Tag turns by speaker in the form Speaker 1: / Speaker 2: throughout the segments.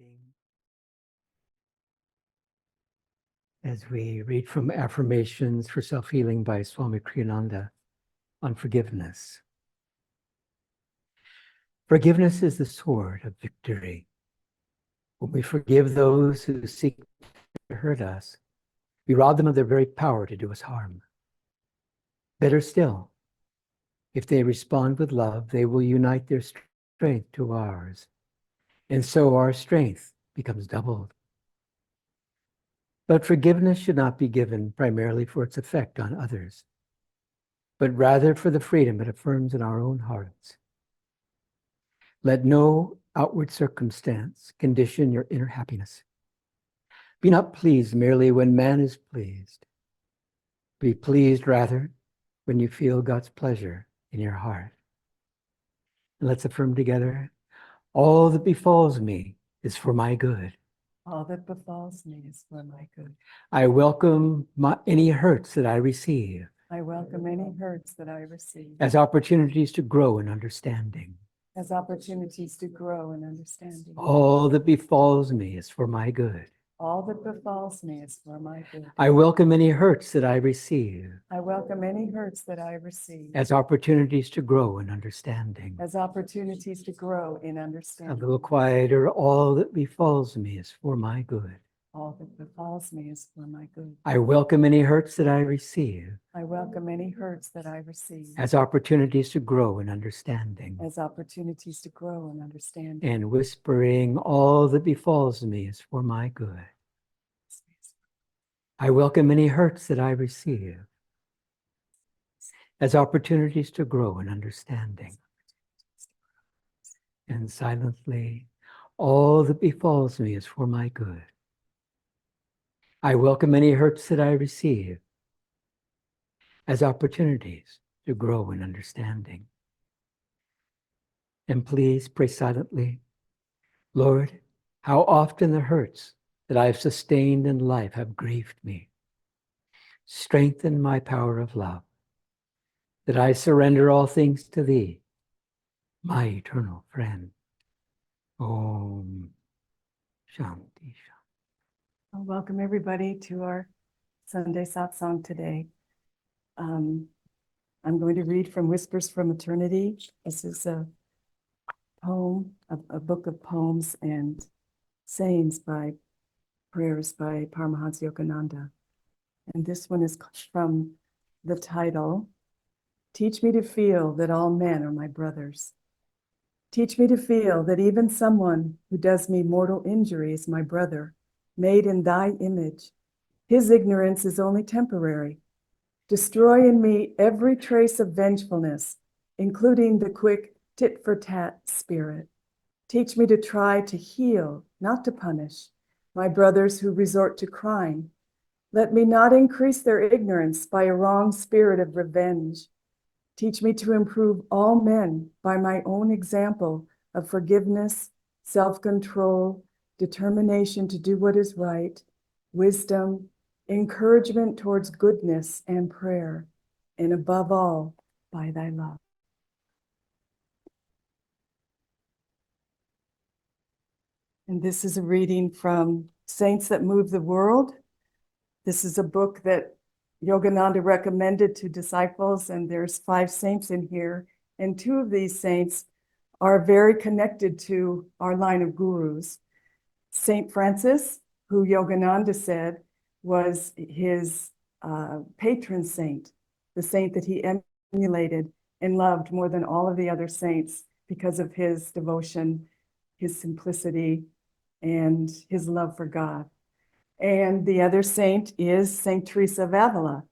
Speaker 1: reading as we read from Affirmations for Self-Healing by Swami Ananda on forgiveness. Forgiveness is the sword of victory. When we forgive those who seek to hurt us, we rob them of their very power to do us harm. Better still, if they respond with love, they will unite their strength to ours, and so our strength becomes doubled. But forgiveness should not be given primarily for its effect on others, but rather for the freedom it affirms in our own hearts. Let no outward circumstance condition your inner happiness. Be not pleased merely when man is pleased. Be pleased rather when you feel God's pleasure in your heart. And let's affirm together, all that befalls me is for my good.
Speaker 2: All that befalls me is for my good.
Speaker 1: I welcome any hurts that I receive.
Speaker 2: I welcome any hurts that I receive
Speaker 1: As opportunities to grow in understanding.
Speaker 2: as opportunities to grow in understanding.
Speaker 1: All that befalls me is for my good.
Speaker 2: All that befalls me is for my good.
Speaker 1: I welcome any hurts that I receive.
Speaker 2: I welcome any hurts that I receive
Speaker 1: As opportunities to grow in understanding.
Speaker 2: as opportunities to grow in
Speaker 1: A
Speaker 2: understanding.
Speaker 1: little quieter, all that befalls me is for my good.
Speaker 2: All that befalls me is for my good.
Speaker 1: I welcome any hurts that I receive.
Speaker 2: I welcome any hurts that I receive
Speaker 1: As opportunities to grow in understanding.
Speaker 2: as opportunities to grow in understanding.
Speaker 1: And whispering, all that befalls me is for my good. I welcome any hurts that I receive as opportunities to grow in understanding. And silently, all that befalls me is for my good. I welcome any hurts that I receive as opportunities to grow in understanding. And please pray silently, Lord, how often the hurts that I have sustained in life have grieved me. Strengthen my power of love, that I surrender all things to thee, my eternal friend. Om Shanti.
Speaker 2: Well, welcome everybody to our Sunday Satsang today. I'm going to read from Whispers from Eternity. This is a poem, a book of poems and sayings by prayers by Paramahansa Yogananda. And this one is from the title, Teach me to feel that all men are my brothers. Teach me to feel that even someone who does me mortal injury is my brother, made in thy image. His ignorance is only temporary. Destroy in me every trace of vengefulness, including the quick tit-for-tat spirit. Teach me to try to heal, not to punish, my brothers who resort to crime. Let me not increase their ignorance by a wrong spirit of revenge. Teach me to improve all men by my own example of forgiveness, self-control, determination to do what is right, wisdom, encouragement towards goodness and prayer, and above all, by thy love. And this is a reading from Saints That Move the World. This is a book that Yogananda recommended to disciples, and there's 5 saints in here. And 2 of these saints are very connected to our line of gurus. Saint Francis, who Yogananda said was his patron saint, the saint that he emulated and loved more than all of the other saints because of his devotion, his simplicity, and his love for God. And the other saint is Saint Teresa of Avila.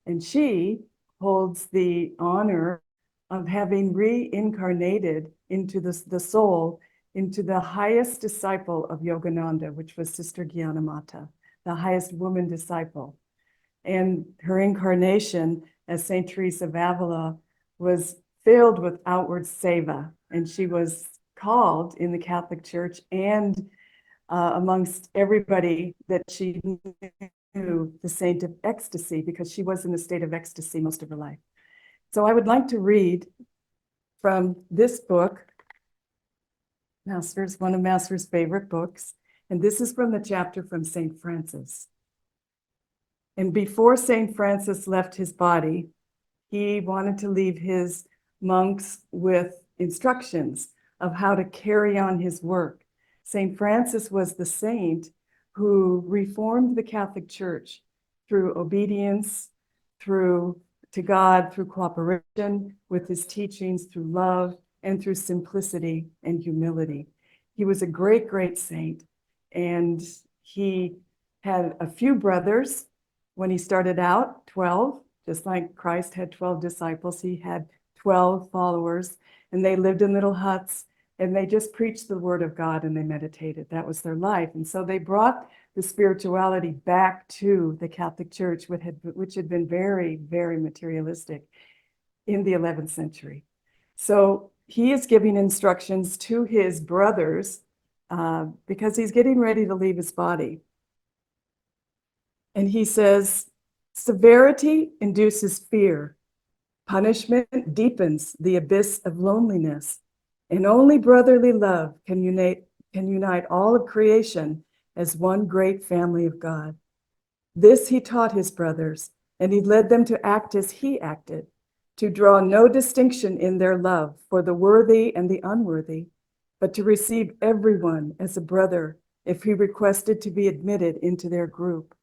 Speaker 2: And she holds the honor of having reincarnated into the soul, into the highest disciple of Yogananda, which was Sister Gyanamata, the highest woman disciple. And her incarnation as Saint Teresa of Avila was filled with outward seva. And she was called in the Catholic Church and amongst everybody that she knew, the saint of ecstasy, because she was in a state of ecstasy most of her life. So I would like to read from this book, one of Master's favorite books. And this is from the chapter from St. Francis. And before St. Francis left his body, he wanted to leave his monks with instructions of how to carry on his work. St. Francis was the saint who reformed the Catholic Church through obedience, to God, through cooperation with his teachings, through love, and through simplicity and humility. He was a great, great saint. And he had a few brothers when he started out, 12, just like Christ had 12 disciples. He had 12 followers, and they lived in little huts, and they just preached the word of God and they meditated. That was their life. And so they brought the spirituality back to the Catholic Church, which had been very, very materialistic in the 11th century. So he is giving instructions to his brothers because he's getting ready to leave his body. And he says, severity induces fear. Punishment deepens the abyss of loneliness. And only brotherly love can unite all of creation as one great family of God. This he taught his brothers, and he led them to act as he acted, to draw no distinction in their love for the worthy and the unworthy, but to receive everyone as a brother if he requested to be admitted into their group.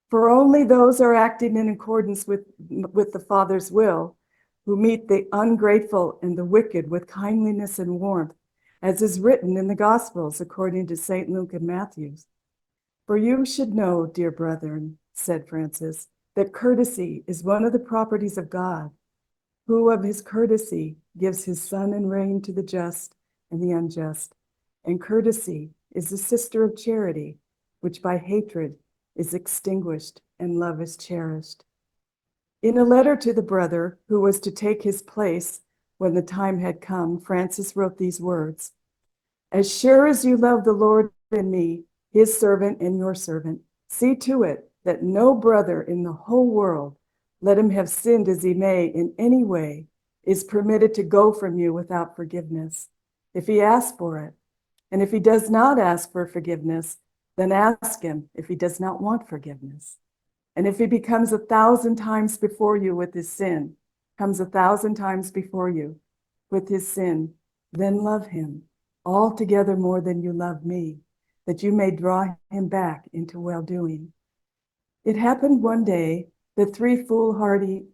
Speaker 2: For only those are acting in accordance with the Father's will who meet the ungrateful and the wicked with kindliness and warmth, as is written in the Gospels according to St. Luke and Matthew. For you should know, dear brethren, said Francis, that courtesy is one of the properties of God, who of his courtesy gives his sun and rain to the just and the unjust. And courtesy is the sister of charity, which by hatred is extinguished and love is cherished. In a letter to the brother who was to take his place when the time had come, Francis wrote these words: as sure as you love the Lord and me, his servant and your servant, see to it that no brother in the whole world, let him have sinned as he may in any way, is permitted to go from you without forgiveness. If he asks for it, and if he does not ask for forgiveness, then ask him if he does not want forgiveness. And if he comes 1,000 times before you with his sin, then love him altogether more than you love me, that you may draw him back into well-doing. It happened one day that 3 foolhardy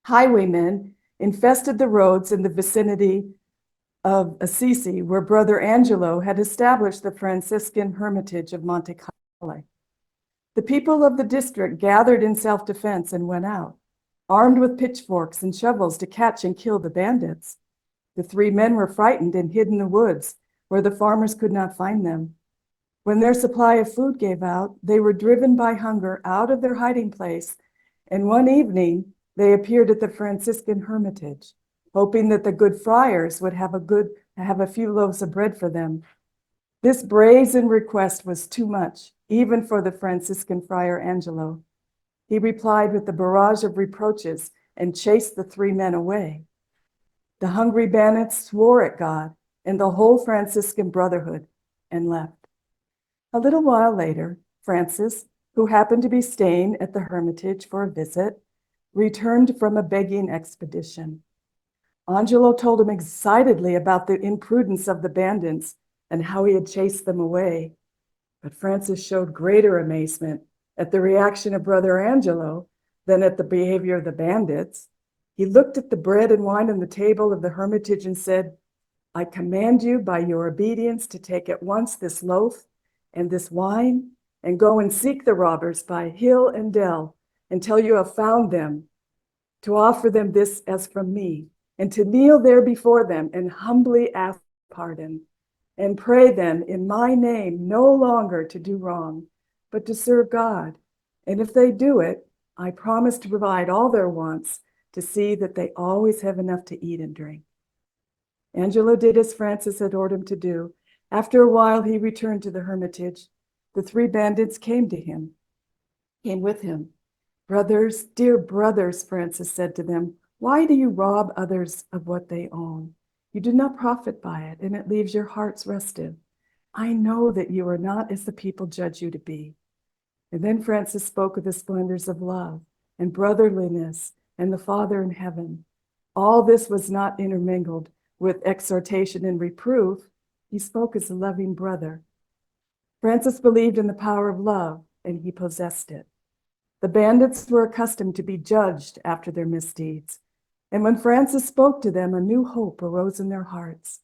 Speaker 2: highwaymen infested the roads in the vicinity of Assisi, where Brother Angelo had established the Franciscan hermitage of Monte Carlo. The people of the district gathered in self-defense and went out, armed with pitchforks and shovels to catch and kill the bandits. The 3 men were frightened and hid in the woods, where the farmers could not find them. When their supply of food gave out, they were driven by hunger out of their hiding place, and one evening they appeared at the Franciscan hermitage, hoping that the good friars would have a few loaves of bread for them. This brazen request was too much, even for the Franciscan friar Angelo. He replied with a barrage of reproaches and chased the 3 men away. The hungry bandits swore at God and the whole Franciscan brotherhood and left. A little while later, Francis, who happened to be staying at the hermitage for a visit, returned from a begging expedition. Angelo told him excitedly about the imprudence of the bandits and how he had chased them away. But Francis showed greater amazement at the reaction of Brother Angelo than at the behavior of the bandits. He looked at the bread and wine on the table of the hermitage and said, I command you by your obedience to take at once this loaf and this wine and go and seek the robbers by hill and dell until you have found them, to offer them this as from me, and to kneel there before them and humbly ask pardon, and pray them in my name no longer to do wrong, but to serve God. And if they do it, I promise to provide all their wants, to see that they always have enough to eat and drink. Angelo did as Francis had ordered him to do. After a while, he returned to the hermitage. The 3 bandits came with him. Brothers, dear brothers, Francis said to them, why do you rob others of what they own? You do not profit by it, and it leaves your hearts restive. I know that you are not as the people judge you to be. And then Francis spoke of the splendors of love and brotherliness and the Father in heaven. All this was not intermingled with exhortation and reproof. He spoke as a loving brother. Francis believed in the power of love, and he possessed it. The bandits were accustomed to be judged after their misdeeds. And when Francis spoke to them, a new hope arose in their hearts.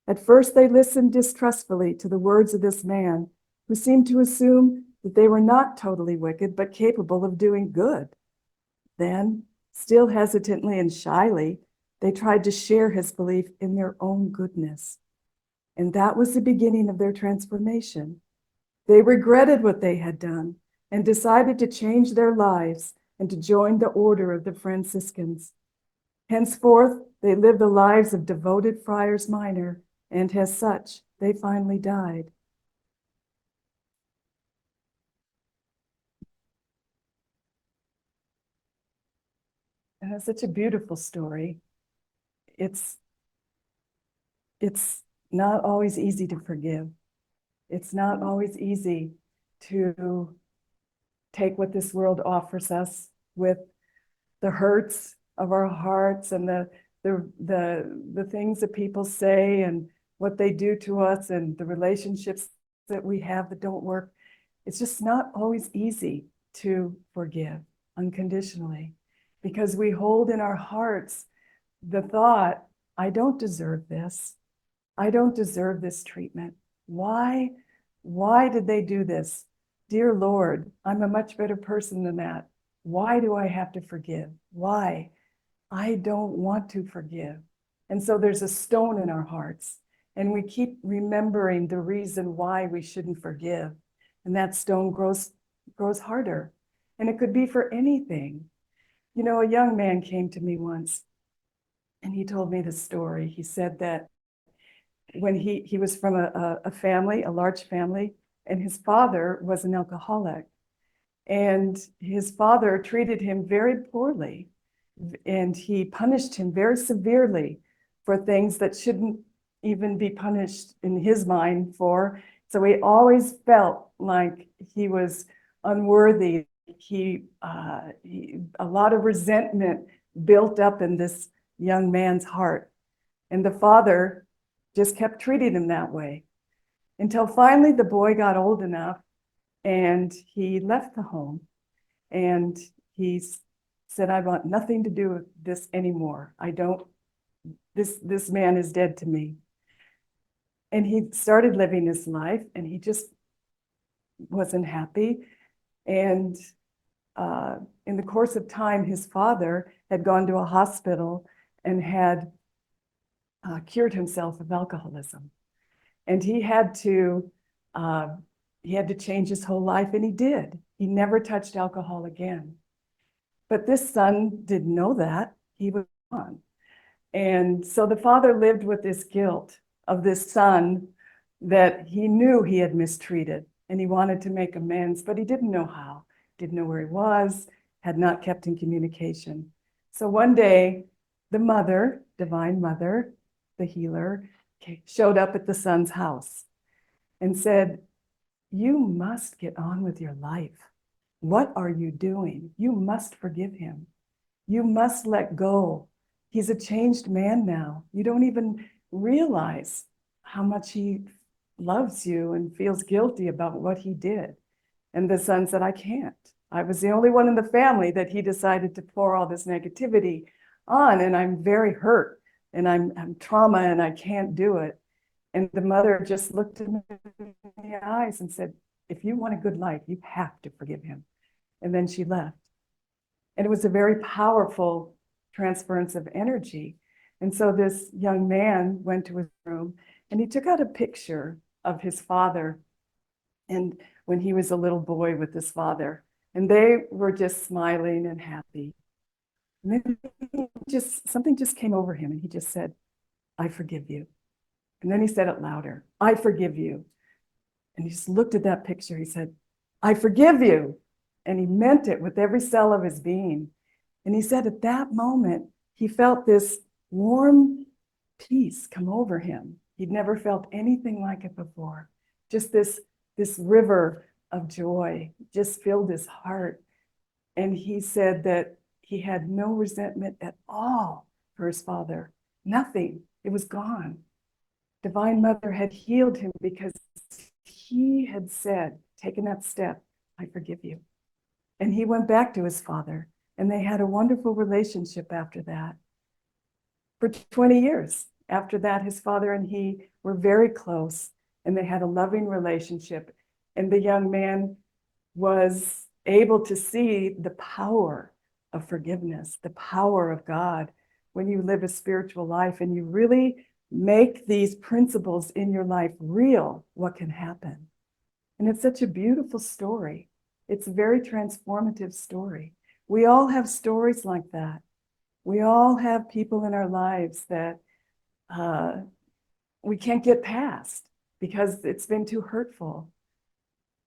Speaker 2: At first, they listened distrustfully to the words of this man, who seemed to assume that they were not totally wicked, but capable of doing good. Then, still hesitantly and shyly, they tried to share his belief in their own goodness. And that was the beginning of their transformation. They regretted what they had done and decided to change their lives and to join the order of the Franciscans. Henceforth, they lived the lives of devoted friars minor, and as such, they finally died. And it's such a beautiful story. It's not always easy to forgive. It's not always easy to take what this world offers us with the hurts of our hearts and the things that people say and what they do to us and the relationships that we have that don't work. It's just not always easy to forgive unconditionally, because we hold in our hearts the thought, I don't deserve this. I don't deserve this treatment. Why did they do this? Dear Lord, I'm a much better person than that. Why do I have to forgive? Why? I don't want to forgive. And so there's a stone in our hearts, and we keep remembering the reason why we shouldn't forgive. And that stone grows harder. And it could be for anything. You know, a young man came to me once, and he told me this story. He said that when he was from a family, a large family, and his father was an alcoholic. And his father treated him very poorly, and he punished him very severely for things that shouldn't even be punished in his mind for. So he always felt like he was unworthy. A lot of resentment built up in this young man's heart. And the father just kept treating him that way until finally the boy got old enough and he left the home, and he said, I want nothing to do with this anymore. This man is dead to me. And he started living his life, and he just wasn't happy. And in the course of time, his father had gone to a hospital and had cured himself of alcoholism. And he had to change his whole life, and he did. He never touched alcohol again. But this son didn't know that. He was gone. And so the father lived with this guilt of this son that he knew he had mistreated, and he wanted to make amends, but he didn't know how, didn't know where he was, had not kept in communication. So one day, the mother, Divine Mother, the healer, showed up at the son's house and said, you must get on with your life. What are you doing? You must forgive him. You must let go. He's a changed man now. You don't even realize how much he loves you and feels guilty about what he did. And the son said, I can't. I was the only one in the family that he decided to pour all this negativity on, and I'm very hurt, and I'm trauma, and I can't do it. And the mother just looked him in the eyes and said, if you want a good life, you have to forgive him. And then she left. And it was a very powerful transference of energy. And so this young man went to his room, and he took out a picture of his father, and when he was a little boy with his father, and they were just smiling and happy. And then something just came over him, and he just said, I forgive you. And then he said it louder, I forgive you. And he just looked at that picture. He said, I forgive you. And he meant it with every cell of his being. And he said at that moment, he felt this warm peace come over him. He'd never felt anything like it before. Just this river of joy just filled his heart. And he said that he had no resentment at all for his father. Nothing. It was gone. Divine Mother had healed him because he had said, taken that step, I forgive you. And he went back to his father, and they had a wonderful relationship after that. For 20 years after that, his father and he were very close, and they had a loving relationship. And the young man was able to see the power of forgiveness, the power of God. When you live a spiritual life and you really make these principles in your life real, what can happen? And it's such a beautiful story. It's a very transformative story. We all have stories like that. We all have people in our lives that we can't get past because it's been too hurtful.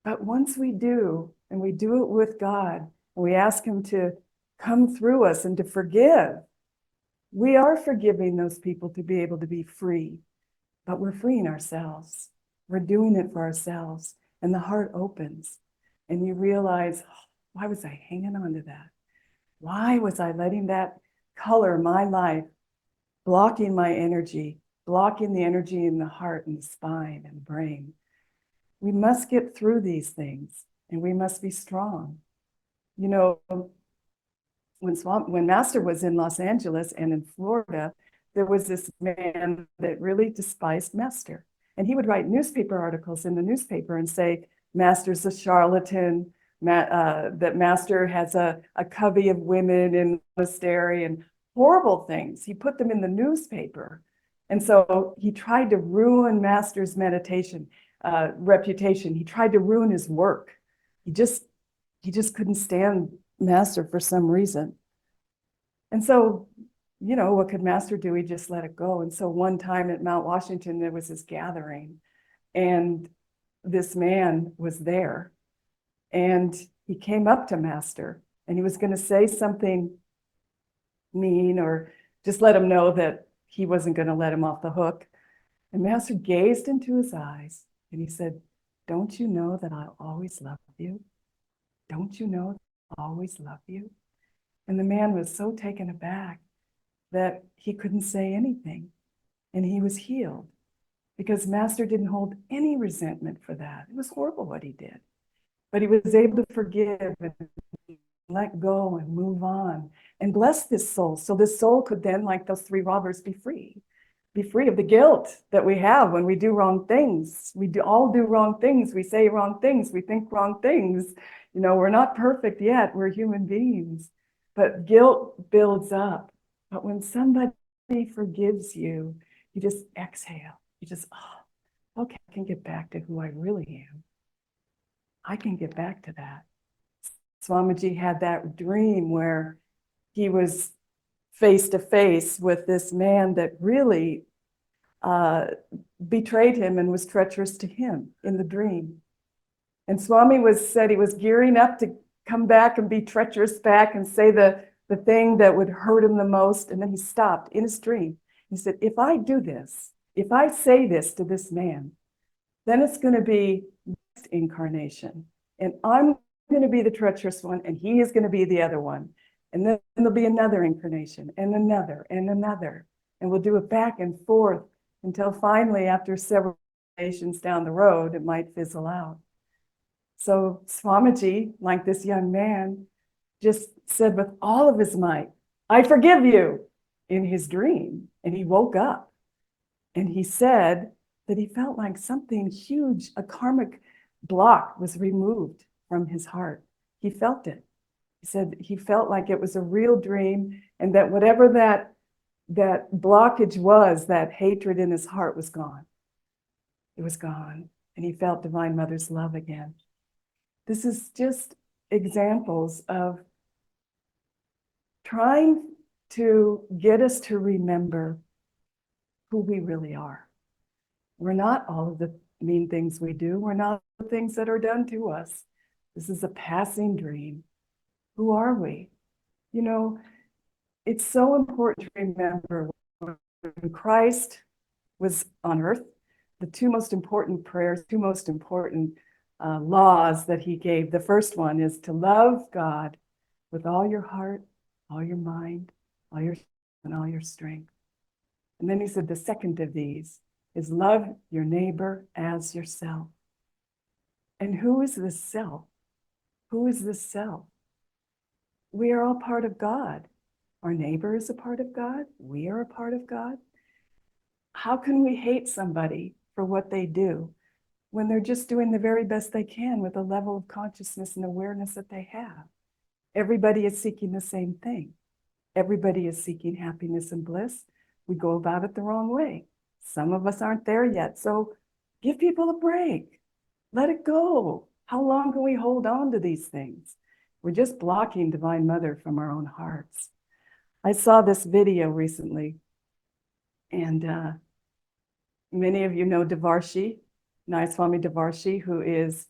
Speaker 2: But once we do, and we do it with God, and we ask him to come through us and to forgive, we are forgiving those people to be able to be free. But we're freeing ourselves. We're doing it for ourselves. And the heart opens. And you realize, oh, why was I hanging on to that? Why was I letting that color my life, blocking my energy, blocking the energy in the heart and the spine and the brain? We must get through these things, and we must be strong. You know, when Master was in Los Angeles and in Florida, there was this man that really despised Master. And he would write newspaper articles in the newspaper and say, Master's a charlatan, that Master has a covey of women in the monastery, and horrible things. He put them in the newspaper. And so he tried to ruin Master's reputation. He tried to ruin his work. He just couldn't stand Master for some reason. And so, you know, what could Master do? He just let it go. And so one time at Mount Washington, there was this gathering, and this man was there, and he came up to Master, and he was going to say something mean or just let him know that he wasn't going to let him off the hook. And Master gazed into his eyes, and he said, don't you know that I'll always love you? Don't you know that I'll always love you? And the man was so taken aback that he couldn't say anything. And he was healed because Master didn't hold any resentment for that. It was horrible what he did. But he was able to forgive and let go and move on and bless this soul. So this soul could then, like those three robbers, be free of the guilt that we have when we do wrong things. We all do wrong things. We say wrong things. We think wrong things. You know, we're not perfect yet. We're human beings. But guilt builds up. But when somebody forgives you, you just exhale. You just, oh, okay, I can get back to who I really am. I can get back to that. Swamiji had that dream where he was face to face with this man that really betrayed him and was treacherous to him in the dream. And Swami said he was gearing up to come back and be treacherous back and say the thing that would hurt him the most. And then he stopped in his dream. He said, if I do this, if I say this to this man, then it's going to be next incarnation. And I'm going to be the treacherous one, and he is going to be the other one. And then there'll be another incarnation, and another, and another. And we'll do it back and forth until finally, after several incarnations down the road, it might fizzle out. So Swamiji, like this young man, just said with all of his might, I forgive you, in his dream. And he woke up, and he said that he felt like something huge, a karmic block was removed from his heart. He felt it. He said he felt like it was a real dream, and that whatever that blockage was, that hatred in his heart was gone. It was gone. And he felt Divine Mother's love again. This is just examples of trying to get us to remember who we really are. We're not all of the mean things we do. We're not the things that are done to us. This is a passing dream. Who are we? You know, it's so important to remember when Christ was on earth, the two most important prayers, two most important laws that he gave. The first one is to love God with all your heart, all your mind, all your and all your strength. And then he said the second of these is love your neighbor as yourself. And who is this self? Who is this self? We are all part of God. Our neighbor is a part of God. We are a part of God. How can we hate somebody for what they do when they're just doing the very best they can with the level of consciousness and awareness that they have? Everybody is seeking the same thing. Everybody is seeking happiness and bliss. We go about it the wrong way. Some of us aren't there yet. So give people a break. Let it go. How long can we hold on to these things? We're just blocking Divine Mother from our own hearts. I saw this video recently, and many of you know Devarshi, Swami Devarshi, who is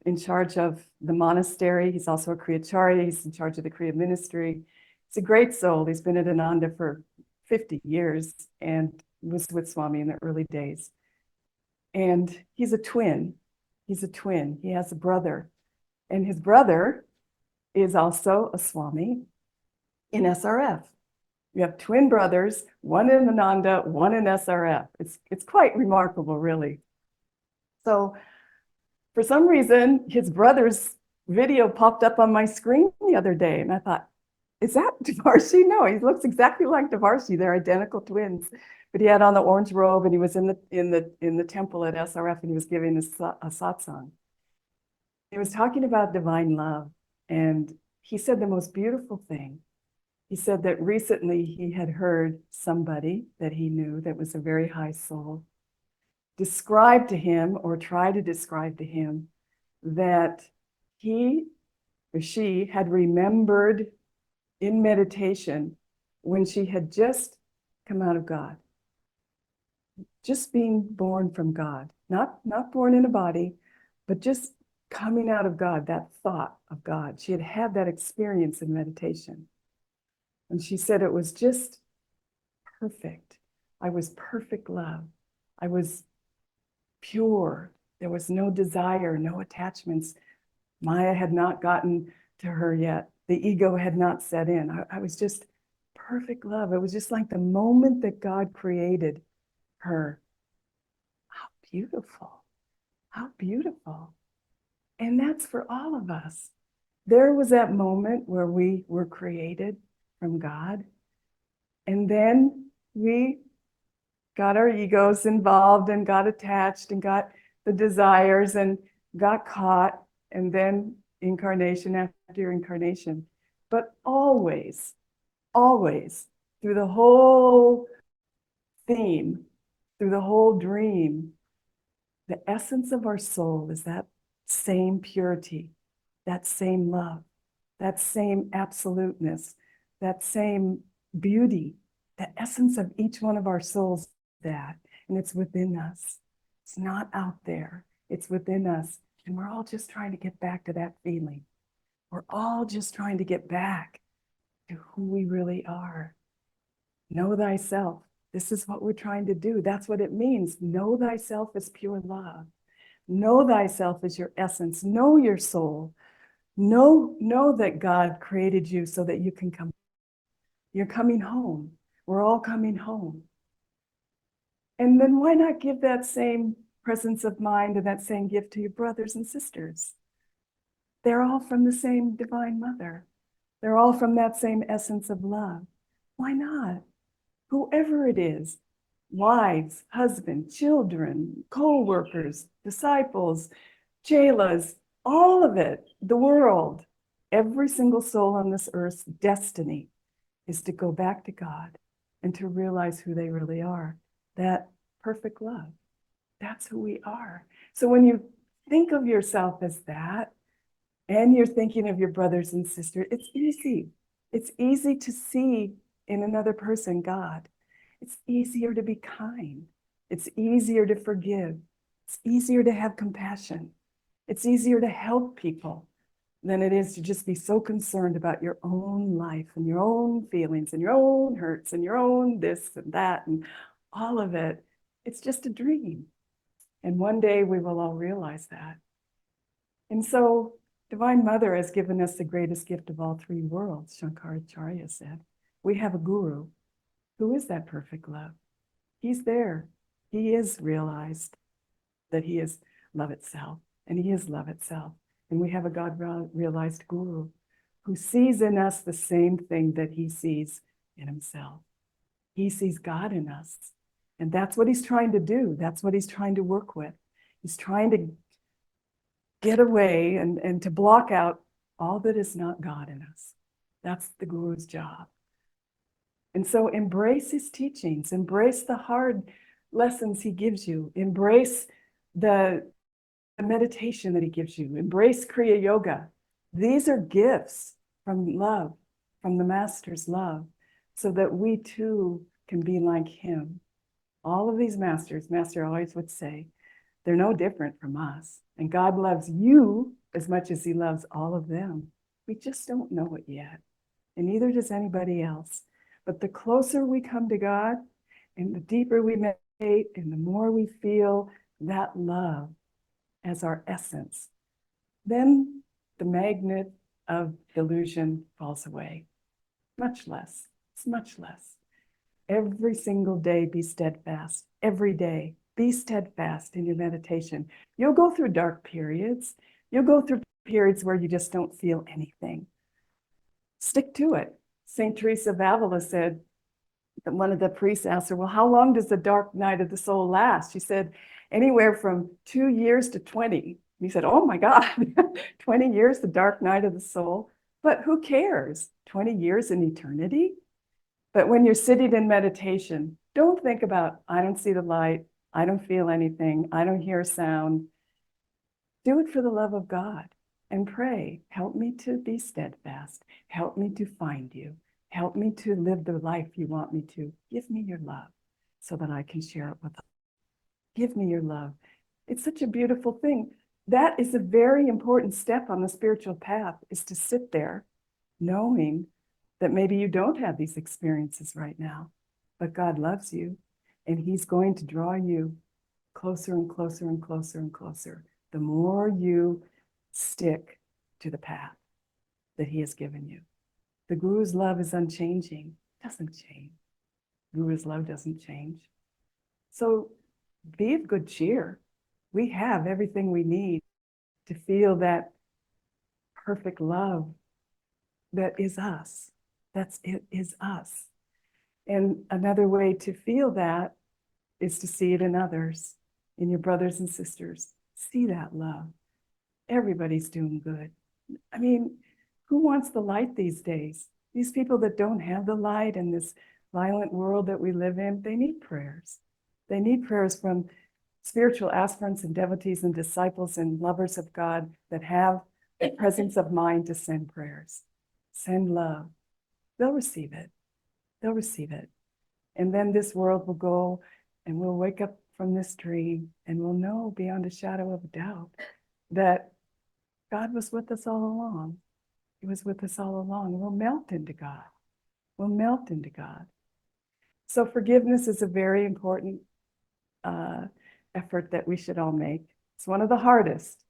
Speaker 2: in charge of the monastery. He's also a Kriyacharya. He's in charge of the Kriya ministry. He's a great soul. He's been at Ananda for 50 years and was with Swami in the early days. And he's a twin. He's a twin. He has a brother. And his brother is also a Swami in SRF. You have twin brothers, one in Ananda, one in SRF. It's quite remarkable, really. So for some reason, his brother's video popped up on my screen the other day. And I thought, is that Devarshi? No, he looks exactly like Devarshi. They're identical twins. But he had on the orange robe, and he was in the temple at SRF, and he was giving a satsang. He was talking about divine love, and he said the most beautiful thing. He said that recently he had heard somebody that he knew that was a very high soul describe to him, or try to describe to him, that he or she had remembered in meditation when she had just come out of God, just being born from God, not born in a body, but just coming out of God, that thought of God. She had had that experience in meditation. And she said it was just perfect. I was perfect love. I was pure. There was no desire, no attachments. Maya had not gotten to her yet. The ego had not set in. I was just perfect love. It was just like the moment that God created her. How beautiful. How beautiful. And that's for all of us. There was that moment where we were created from God. And then we got our egos involved and got attached and got the desires and got caught, and then incarnation after incarnation. But always, always, through the whole theme, through the whole dream, the essence of our soul is that same purity, that same love, that same absoluteness, that same beauty. The essence of each one of our souls, that, and it's within us. It's not out there. It's within us. And we're all just trying to get back to that feeling. We're all just trying to get back to who we really are. Know thyself. This is what we're trying to do. That's what it means. Know thyself as pure love. Know thyself as your essence. Know your soul. Know that God created you so that you can come. You're coming home. We're all coming home. And then why not give that same presence of mind and that same gift to your brothers and sisters? They're all from the same Divine Mother. They're all from that same essence of love. Why not? Whoever it is, wives, husband, children, co-workers, disciples, chelas, all of it, the world, every single soul on this earth's destiny is to go back to God and to realize who they really are. That perfect love. That's who we are. So when you think of yourself as that, and you're thinking of your brothers and sisters, it's easy. It's easy to see in another person God. It's easier to be kind. It's easier to forgive. It's easier to have compassion. It's easier to help people than it is to just be so concerned about your own life and your own feelings and your own hurts and your own this and that and all of it. It's just a dream. And one day we will all realize that. And so Divine Mother has given us the greatest gift of all three worlds, Shankaracharya said. We have a guru who is that perfect love. He's there. He is realized that he is love itself, and he is love itself. And we have a God realized guru who sees in us the same thing that he sees in himself. He sees God in us. And that's what he's trying to do. That's what he's trying to work with. He's trying to get away and to block out all that is not God in us. That's the guru's job. And so embrace his teachings, embrace the hard lessons he gives you, embrace the meditation that he gives you, embrace Kriya Yoga. These are gifts from love, from the Master's love, so that we too can be like him. All of these masters, Master always would say, they're no different from us. And God loves you as much as he loves all of them. We just don't know it yet. And neither does anybody else. But the closer we come to God and the deeper we meditate and the more we feel that love as our essence, then the magnet of illusion falls away. Much less. It's much less. Every single day, be steadfast. Every day, be steadfast in your meditation. You'll go through dark periods. You'll go through periods where you just don't feel anything. Stick to it. St. Teresa of Avila said, that one of the priests asked her, well, how long does the dark night of the soul last? She said, anywhere from 2 years to 20. And he said, oh my God, 20 years, the dark night of the soul. But who cares? 20 years in eternity? But when you're sitting in meditation, don't think about, I don't see the light, I don't feel anything, I don't hear a sound. Do it for the love of God and pray, help me to be steadfast, help me to find you, help me to live the life you want me to. Give me your love so that I can share it with others. Give me your love. It's such a beautiful thing. That is a very important step on the spiritual path, is to sit there knowing that maybe you don't have these experiences right now, but God loves you and he's going to draw you closer and closer and closer and closer. The more you stick to the path that he has given you. The Guru's love is unchanging, doesn't change. Guru's love doesn't change. So be of good cheer. We have everything we need to feel that perfect love that is us. It is us. And another way to feel that is to see it in others, in your brothers and sisters. See that love. Everybody's doing good. I mean, who wants the light these days? These people that don't have the light in this violent world that we live in, they need prayers. They need prayers from spiritual aspirants and devotees and disciples and lovers of God that have the presence of mind to send prayers. Send love. They'll receive it. They'll receive it. And then this world will go and we'll wake up from this dream and we'll know beyond a shadow of a doubt that God was with us all along. He was with us all along. We'll melt into God. We'll melt into God. So forgiveness is a very important effort that we should all make. It's one of the hardest.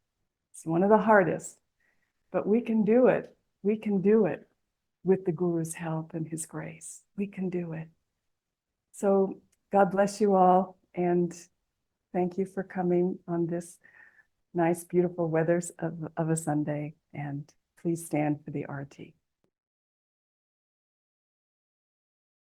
Speaker 2: It's one of the hardest. But we can do it. We can do it with the Guru's help and his grace. We can do it. So God bless you all. And thank you for coming on this nice, beautiful weather of a Sunday. And please stand for the arati.